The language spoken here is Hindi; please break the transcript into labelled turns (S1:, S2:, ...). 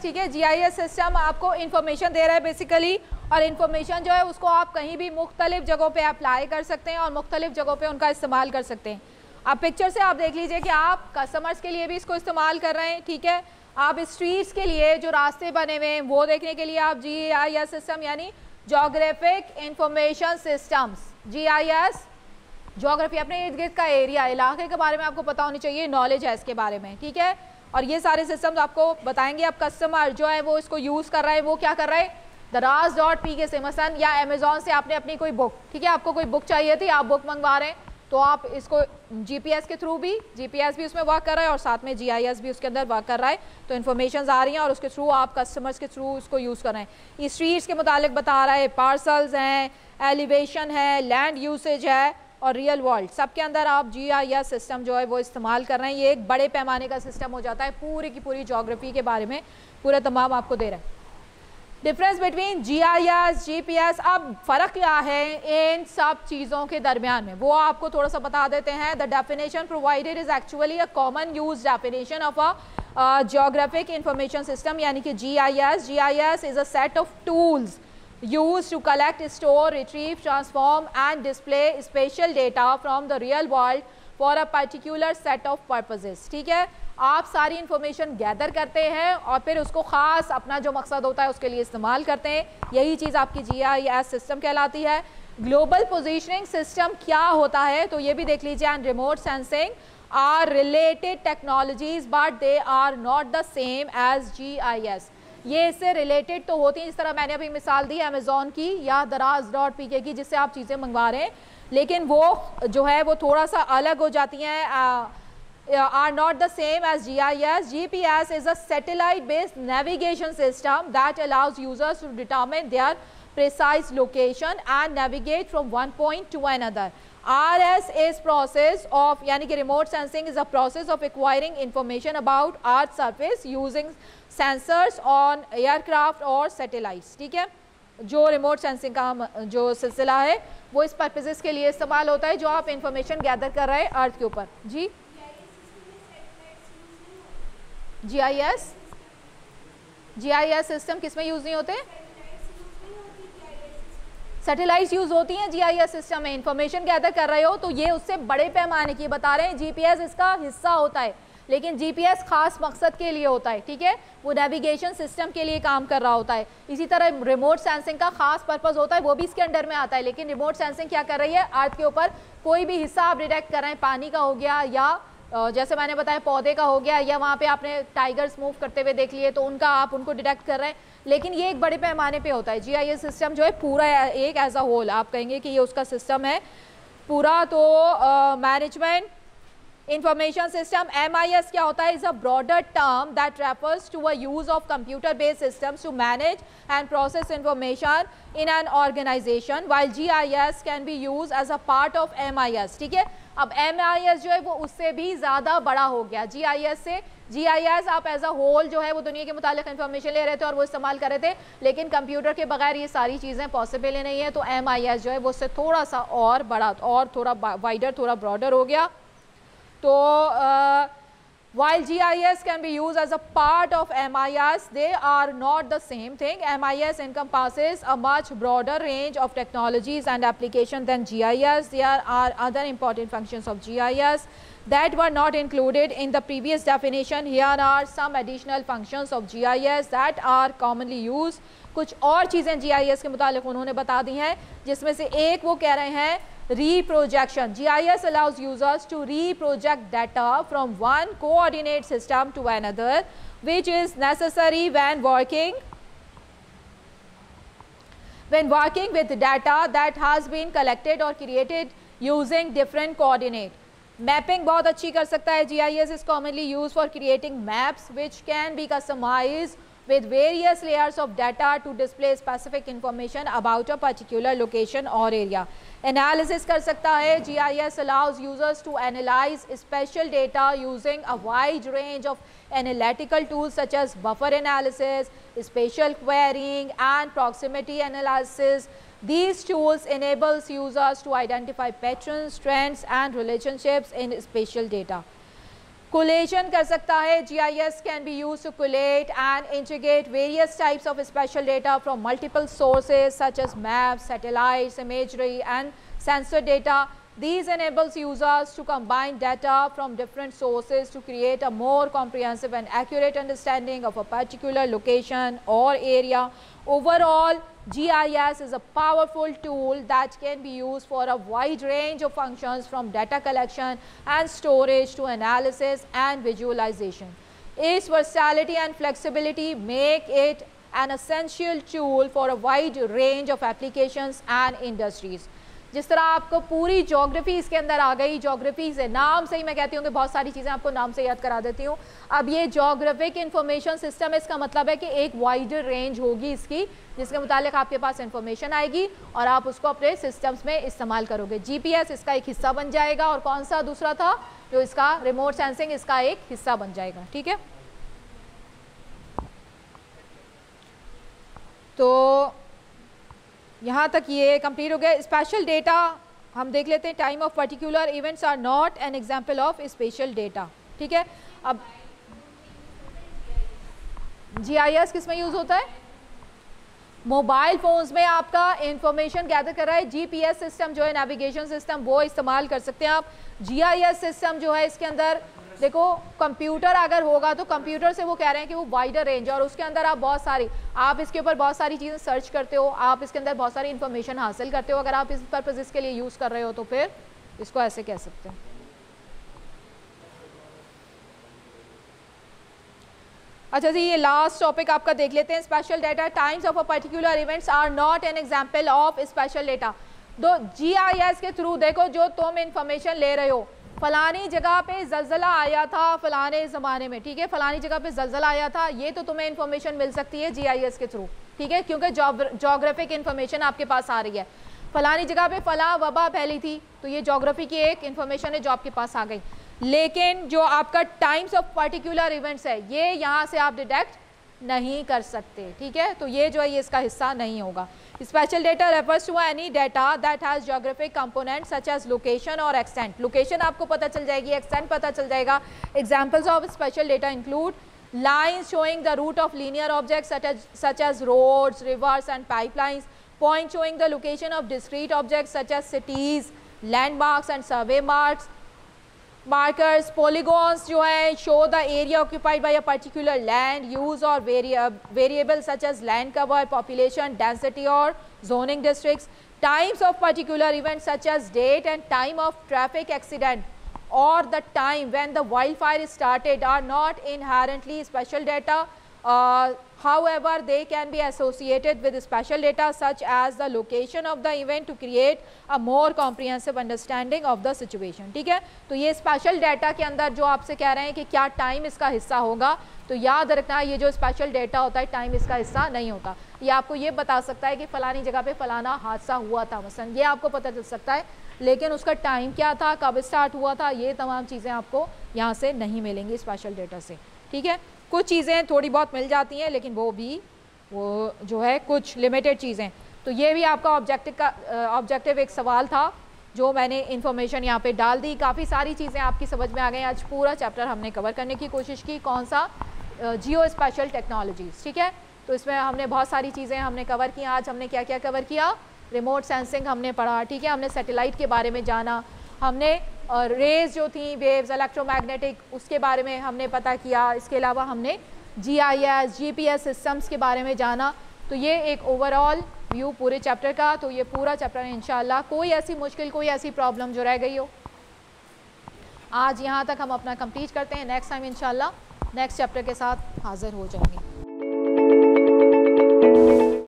S1: ठीक है, GIS सिस्टम आपको इन्फॉर्मेशन दे रहा है बेसिकली, और इन्फॉर्मेशन जो है उसको आप कहीं भी मुख्तलिफ जगहों पे अप्लाई कर सकते हैं और मुख्तलिफ जगहों पे उनका इस्तेमाल कर सकते हैं। अब पिक्चर से आप देख लीजिए कि आप कस्टमर्स के लिए भी इसको इस्तेमाल कर रहे हैं, ठीक है। आप स्ट्रीट्स के लिए जो रास्ते बने हुए हैं वो देखने के लिए आप GIS सिस्टम यानी geographic information systems, GIS geography, अपने इर्द गिर्द का एरिया, इलाके के बारे में आपको पता होनी चाहिए, नॉलेज है इसके बारे में, ठीक है। और ये सारे सिस्टम्स आपको बताएंगे। अब कस्टमर जो है वो इसको यूज़ कर रहा है, वो क्या कर रहा है, Daraz.pk से मसलन या अमेजोन से आपने अपनी कोई बुक, ठीक है, आपको कोई बुक चाहिए थी, आप बुक मंगवा रहे हैं, तो आप इसको GPS के थ्रू भी, GPS भी उसमें वर्क कर रहा है और साथ में GIS भी उसके अंदर वर्क कर रहा है, तो इन्फॉर्मेशन आ रही हैं और उसके थ्रू आप कस्टमर्स के थ्रू इसको यूज़ कर रहे हैं। ये स्ट्रीट्स के मुतालिक बता रहा है, पार्सल्स हैं, एलिवेशन है, लैंड यूसेज है और रियल वर्ल्ड, सबके अंदर आप GIS सिस्टम जो है वो इस्तेमाल कर रहे हैं। ये एक बड़े पैमाने का सिस्टम हो जाता है, पूरी की पूरी जोग्राफी के बारे में पूरा तमाम आपको दे रहा है। डिफरेंस बिटवीन GIS GPS, अब फ़र्क क्या है इन सब चीज़ों के दरमियान में वो आपको थोड़ा सा बता देते हैं। The definition provided is actually a common use definition of a geographic information system, यानी कि GIS is a set of tools used to collect, store, retrieve, transform and display spatial data from the real world for a particular set of purposes, ठीक है। आप सारी इंफॉर्मेशन गैदर करते हैं और फिर उसको ख़ास अपना जो मकसद होता है उसके लिए इस्तेमाल करते हैं, यही चीज़ आपकी GIS सिस्टम कहलाती है। ग्लोबल पोजीशनिंग सिस्टम क्या होता है तो ये भी देख लीजिए। And remote sensing are related technologies but they are not the same as GIS। ये इससे रिलेटेड तो होती हैं, जिस तरह मैंने अभी मिसाल दी अमेजोन की या Daraz.pk की, जिससे आप चीज़ें मंगवा रहे हैं, लेकिन वो जो है वो थोड़ा सा अलग हो जाती हैं। are not the same as GIS. GPS is a satellite based navigation system that allows users to determine their precise location and navigate from one point to another. RS is process of, यानी कि remote sensing is a process of acquiring information about earth surface using sensors on aircraft or satellites, ठीक है। जो रिमोट सेंसिंग का जो सिलसिला है वो इस पर्पसेस के लिए इस्तेमाल होता है, जो आप इंफॉर्मेशन गैदर कर रहे हैं अर्थ के ऊपर। जी GIS सिस्टम किस में यूज़ नहीं होते? सैटेलाइट्स यूज़ होती हैं GIS सिस्टम में। इंफॉर्मेशन गैदर कर रहे हो तो ये उससे बड़े पैमाने की बता रहे हैं। GPS इसका हिस्सा होता है, लेकिन GPS खास मकसद के लिए होता है, ठीक है, वो नेविगेशन सिस्टम के लिए काम कर रहा होता है। इसी तरह रिमोट सेंसिंग का खास पर्पस होता है, वो भी इसके अंडर में आता है। लेकिन रिमोट सेंसिंग क्या कर रही है, अर्थ के ऊपर कोई भी हिस्सा आप डिटेक्ट कर रहे हैं, पानी का हो गया या जैसे मैंने बताया पौधे का हो गया, या वहाँ पे आपने टाइगर्स मूव करते हुए देख लिए तो उनका आप उनको डिटेक्ट कर रहे हैं, लेकिन ये एक बड़े पैमाने पे होता है। GIS सिस्टम जो है पूरा एक एज अ होल आप कहेंगे कि ये उसका सिस्टम है पूरा। तो मैनेजमेंट इंफॉर्मेशन सिस्टम MIS क्या होता है, is a broader term that refers to a use of computer based systems to manage and process information in an organization, while GIS can be use as a part of MIS, ठीक है। अब MIS जो है वो उससे भी ज़्यादा बड़ा हो गया GIS से। GIS आप एज अ होल जो है वो दुनिया के मुतालिक इन्फॉर्मेशन ले रहे थे और वो इस्तेमाल कर रहे थे, लेकिन कंप्यूटर के बगैर ये सारी चीज़ें पॉसिबल ही नहीं है। तो MIS जो है वो उससे थोड़ा सा और बड़ा और थोड़ा वाइडर, थोड़ा ब्रॉडर हो गया। तो while GIS can be used as a part of MIS, they are not the same thing. MIS encompasses a much broader range of technologies and applications than GIS. There are other important functions of GIS that were not included in the previous definition. Here are some additional functions of GIS that are commonly used. कुछ और चीज़ें GIS के मुतालिक उन्होंने बता दी हैं, जिसमें से एक वो कह रहे हैं reprojection. GIS allows users to reproject data from one coordinate system to another, which is necessary when working with data that has been collected or created using different coordinate. Mapping बहुत अच्छी कर सकता है GIS is commonly used for creating maps which can be customized with various layers of data to display specific information about a particular location or area. Analysis कर सकता है, GIS allows users to analyze spatial data using a wide range of analytical tools such as buffer analysis, spatial querying and proximity analysis. These tools enables users to identify patterns, trends and relationships in spatial data. Collation कर सकता है। GIS can be use to collate and integrate various types of spatial data from multiple sources such as maps, satellites, imagery and sensor data. These enables users to combine data from different sources to create a more comprehensive and accurate understanding of a particular location or area. Overall, GIS is a powerful tool that can be used for a wide range of functions from data collection and storage to analysis and visualization. Its versatility and flexibility make it an essential tool for a wide range of applications and industries. जिस तरह आपको पूरी ज्योग्राफी इसके अंदर आ गई, ज्योग्राफी से नाम से ही मैं कहती हूँ कि बहुत सारी चीज़ें आपको नाम से याद करा देती हूँ. अब ये ज्योग्राफिक इंफॉर्मेशन सिस्टम है, इसका मतलब है कि एक वाइडर रेंज होगी इसकी, जिसके मुतालिक आपके पास इंफॉर्मेशन आएगी और आप उसको अपने सिस्टम्स में इस्तेमाल करोगे. GPS इसका एक हिस्सा बन जाएगा और कौन सा दूसरा था जो इसका रिमोट सेंसिंग इसका एक हिस्सा बन जाएगा. ठीक है, तो यहाँ तक ये कंप्लीट हो गया. स्पेशल डेटा हम देख लेते हैं. Time of particular events are not an example of spatial data. ठीक है, अब GIS किस में यूज होता है? मोबाइल फोन्स में आपका इंफॉर्मेशन गैदर कर रहा है. GPS सिस्टम जो है, नेविगेशन सिस्टम, वो इस्तेमाल कर सकते हैं आप. GIS सिस्टम जो है इसके अंदर देखो, कंप्यूटर अगर होगा तो कंप्यूटर से वो कह रहे हैं कि वो वाइडर रेंज, और उसके अंदर आप बहुत सारी, आप इसके ऊपर बहुत सारी चीज़ें सर्च करते हो, आप इसके अंदर बहुत सारी इंफॉर्मेशन हासिल करते हो. अगर आप इस पर्पस के लिए यूज़ कर रहे हो तो फिर इसको ऐसे कह सकते हैं. अच्छा जी, ये लास्ट टॉपिक आपका देख लेते हैं. Spatial data. Times of a particular events are not an example of spatial data. दो GIS के थ्रू देखो, जो तुम इंफॉर्मेशन ले रहे हो, फलानी जगह पे जलजला आया था फलाने ज़माने में, ठीक है, फलानी जगह पे जलजला आया था, ये तो तुम्हें इन्फॉर्मेशन मिल सकती है GIS के थ्रू. ठीक है, क्योंकि जोग्राफिक इन्फॉर्मेशन आपके पास आ रही है. फलानी जगह पे फला वबा फैली थी, तो ये जोग्राफी की एक इन्फॉर्मेशन है जो आपके पास आ गई. लेकिन जो आपका टाइम्स ऑफ पर्टिकुलर इवेंट्स है, ये यहाँ से आप डिटेक्ट नहीं कर सकते. ठीक है, तो ये जो है ये इसका हिस्सा नहीं होगा. Spatial data refers to any data that has geographic component such as location और एक्सटेंट. लोकेशन आपको पता चल जाएगी, एक्सटेंट पता चल जाएगा. Examples of spatial data include lines showing the route of linear objects such as roads, rivers and pipelines. Point showing the location of discrete objects such as cities, landmarks and survey marks. Markers, polygons जो है show the area occupied by a particular land use or variables such as land cover, population density or zoning districts. Times of particular events such as date and time of traffic accident or the time when the wildfire started are not inherently special data. However, they can be associated with special data such as the location of the event to create a more comprehensive understanding of the situation. ठीक है, तो ये स्पेशल डाटा के अंदर जो आपसे कह रहे हैं कि क्या टाइम इसका हिस्सा होगा, तो याद रखना ये जो स्पेशल डाटा होता है टाइम इसका हिस्सा नहीं होता. ये आपको ये बता सकता है कि फलानी जगह पे फलाना हादसा हुआ था मसलन, ये आपको पता चल सकता है, लेकिन उसका टाइम क्या था, कब स्टार्ट हुआ था, ये तमाम चीज़ें आपको यहाँ से नहीं मिलेंगी स्पेशल डाटा से. ठीक है, कुछ चीज़ें थोड़ी बहुत मिल जाती हैं, लेकिन वो जो है कुछ लिमिटेड चीज़ें. तो ये भी आपका ऑब्जेक्टिव एक सवाल था जो मैंने इन्फॉर्मेशन यहाँ पे डाल दी. काफ़ी सारी चीज़ें आपकी समझ में आ गई. आज पूरा चैप्टर हमने कवर करने की कोशिश की. कौन सा? जियो स्पेशल टेक्नोलॉजीज़. ठीक है, तो इसमें हमने बहुत सारी चीज़ें हमने कवर की. आज हमने क्या क्या कवर किया? रिमोट सेंसिंग हमने पढ़ा. ठीक है, हमने सैटेलाइट के बारे में जाना, हमने रेज जो थी वेव्स इलेक्ट्रोमैग्नेटिक उसके बारे में हमने पता किया. इसके अलावा हमने GIS GPS सिस्टम्स के बारे में जाना. तो ये एक ओवरऑल व्यू पूरे चैप्टर का. तो ये पूरा चैप्टर इंशाल्लाह, कोई ऐसी मुश्किल कोई ऐसी प्रॉब्लम जो रह गई हो, आज यहाँ तक हम अपना कंप्लीट करते हैं. नेक्स्ट टाइम इंशाल्लाह नेक्स्ट चैप्टर के साथ हाजिर हो जाएंगे.